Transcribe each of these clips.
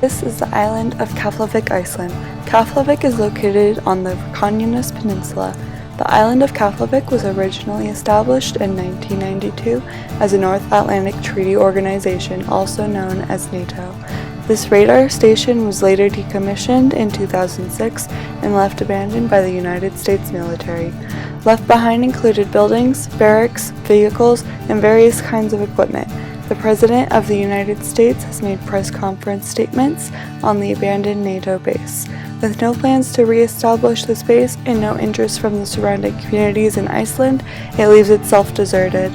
This is the island of Keflavik, Iceland. Keflavik is located on the Reykjanes Peninsula. The island of Keflavik was originally established in 1992 as a North Atlantic Treaty Organization, also known as NATO. This radar station was later decommissioned in 2006 and left abandoned by the United States military. Left behind included buildings, barracks, vehicles, and various kinds of equipment. The President of the United States has made press conference statements on the abandoned NATO base. With no plans to re-establish the base and no interest from the surrounding communities in Iceland, it leaves itself deserted.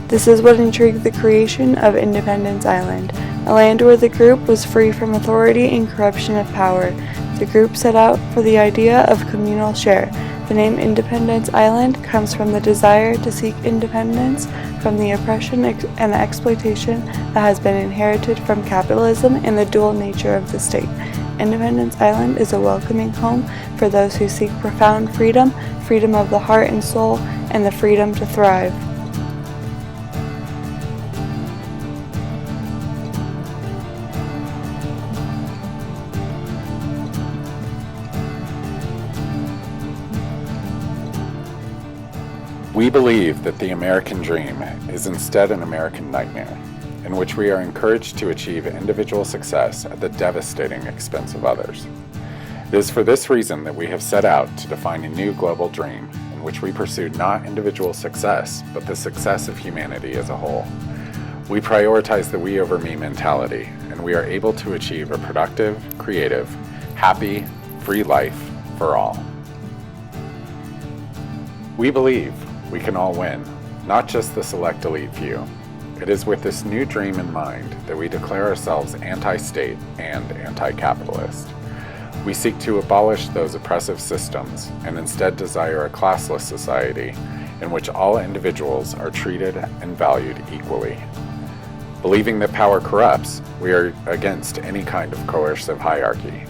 This is what intrigued the creation of Independence Island, a land where the group was free from authority and corruption of power. The group set out for the idea of communal share. The name Independence Island comes from the desire to seek independence from the oppression and exploitation that has been inherited from capitalism and the dual nature of the state. Independence Island is a welcoming home for those who seek profound freedom, freedom of the heart and soul, and the freedom to thrive. We believe that the American dream is instead an American nightmare, in which we are encouraged to achieve individual success at the devastating expense of others. It is for this reason that we have set out to define a new global dream in which we pursue not individual success, but the success of humanity as a whole. We prioritize the we over me mentality, and we are able to achieve a productive, creative, happy, free life for all. We believe we can all win, not just the select elite few. It is with this new dream in mind that we declare ourselves anti-state and anti-capitalist. We seek to abolish those oppressive systems and instead desire a classless society in which all individuals are treated and valued equally. Believing that power corrupts, we are against any kind of coercive hierarchy,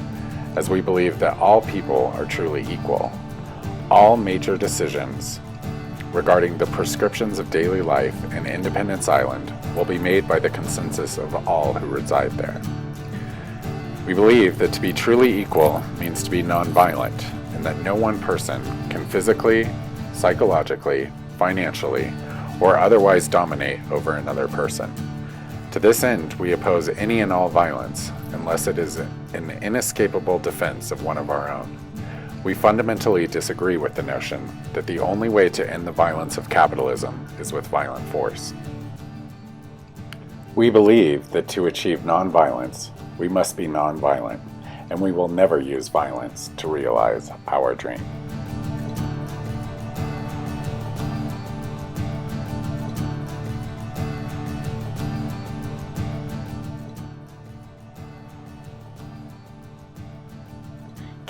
as we believe that all people are truly equal. All major decisions regarding the prescriptions of daily life in Independence Island will be made by the consensus of all who reside there. We believe that to be truly equal means to be nonviolent, and that no one person can physically, psychologically, financially, or otherwise dominate over another person. To this end, we oppose any and all violence, unless it is an inescapable defense of one of our own. We fundamentally disagree with the notion that the only way to end the violence of capitalism is with violent force. We believe that to achieve nonviolence, we must be nonviolent, and we will never use violence to realize our dream.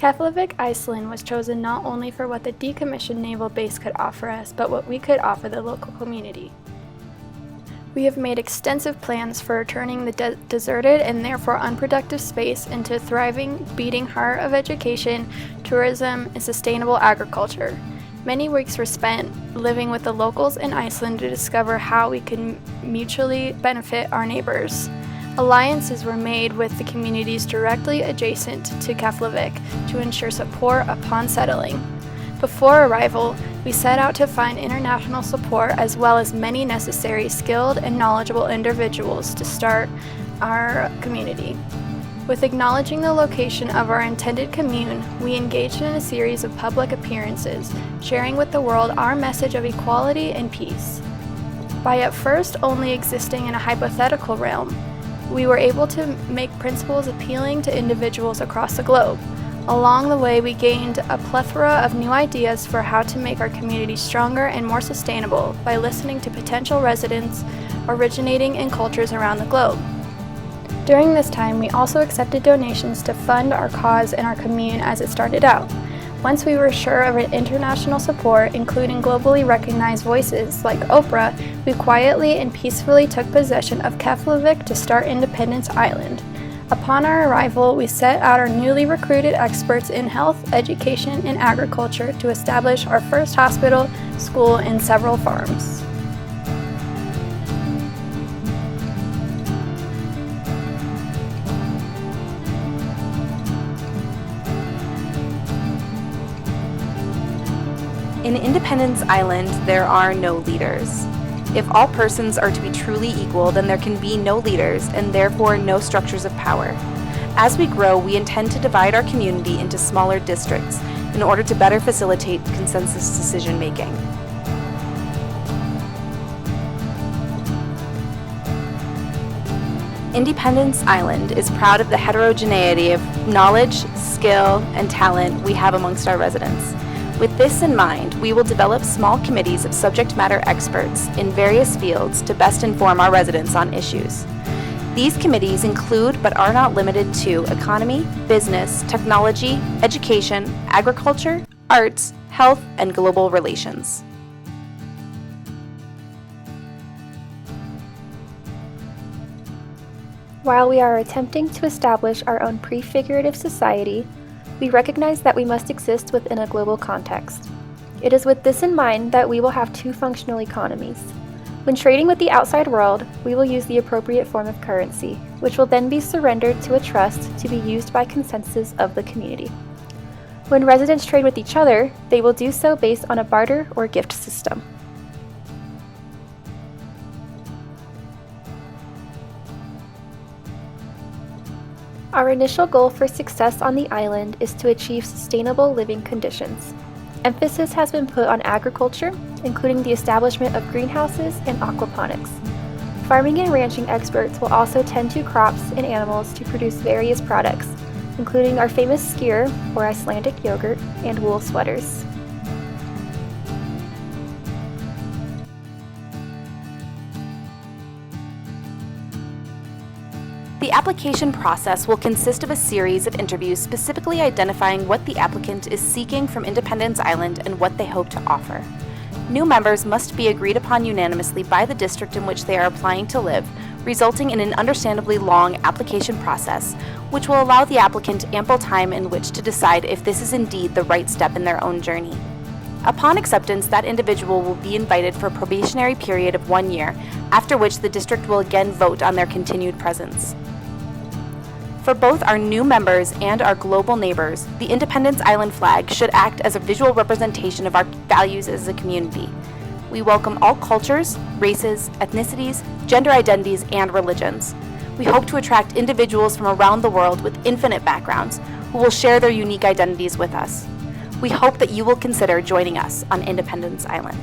Keflavik, Iceland was chosen not only for what the decommissioned naval base could offer us, but what we could offer the local community. We have made extensive plans for turning the deserted and therefore unproductive space into a thriving, beating heart of education, tourism, and sustainable agriculture. Many weeks were spent living with the locals in Iceland to discover how we could mutually benefit our neighbors. Alliances were made with the communities directly adjacent to Keflavik to ensure support upon settling. Before arrival, we set out to find international support as well as many necessary skilled and knowledgeable individuals to start our community. With acknowledging the location of our intended commune, we engaged in a series of public appearances, sharing with the world our message of equality and peace. By at first only existing in a hypothetical realm, we were able to make principles appealing to individuals across the globe. Along the way, we gained a plethora of new ideas for how to make our community stronger and more sustainable by listening to potential residents originating in cultures around the globe. During this time, we also accepted donations to fund our cause and our commune as it started out. Once we were sure of international support, including globally recognized voices like Oprah, we quietly and peacefully took possession of Keflavik to start Independence Island. Upon our arrival, we set out our newly recruited experts in health, education, and agriculture to establish our first hospital, school, and several farms. In Independence Island, there are no leaders. If all persons are to be truly equal, then there can be no leaders and therefore no structures of power. As we grow, we intend to divide our community into smaller districts in order to better facilitate consensus decision-making. Independence Island is proud of the heterogeneity of knowledge, skill, and talent we have amongst our residents. With this in mind, we will develop small committees of subject matter experts in various fields to best inform our residents on issues. These committees include, but are not limited to, economy, business, technology, education, agriculture, arts, health, and global relations. While we are attempting to establish our own prefigurative society, we recognize that we must exist within a global context. It is with this in mind that we will have two functional economies. When trading with the outside world, we will use the appropriate form of currency, which will then be surrendered to a trust to be used by consensus of the community. When residents trade with each other, they will do so based on a barter or gift system. Our initial goal for success on the island is to achieve sustainable living conditions. Emphasis has been put on agriculture, including the establishment of greenhouses and aquaponics. Farming and ranching experts will also tend to crops and animals to produce various products, including our famous skyr, or Icelandic yogurt, and wool sweaters. The application process will consist of a series of interviews specifically identifying what the applicant is seeking from Independence Island and what they hope to offer. New members must be agreed upon unanimously by the district in which they are applying to live, resulting in an understandably long application process, which will allow the applicant ample time in which to decide if this is indeed the right step in their own journey. Upon acceptance, that individual will be invited for a probationary period of 1 year, after which the district will again vote on their continued presence. For both our new members and our global neighbors, the Independence Island flag should act as a visual representation of our values as a community. We welcome all cultures, races, ethnicities, gender identities, and religions. We hope to attract individuals from around the world with infinite backgrounds who will share their unique identities with us. We hope that you will consider joining us on Independence Island.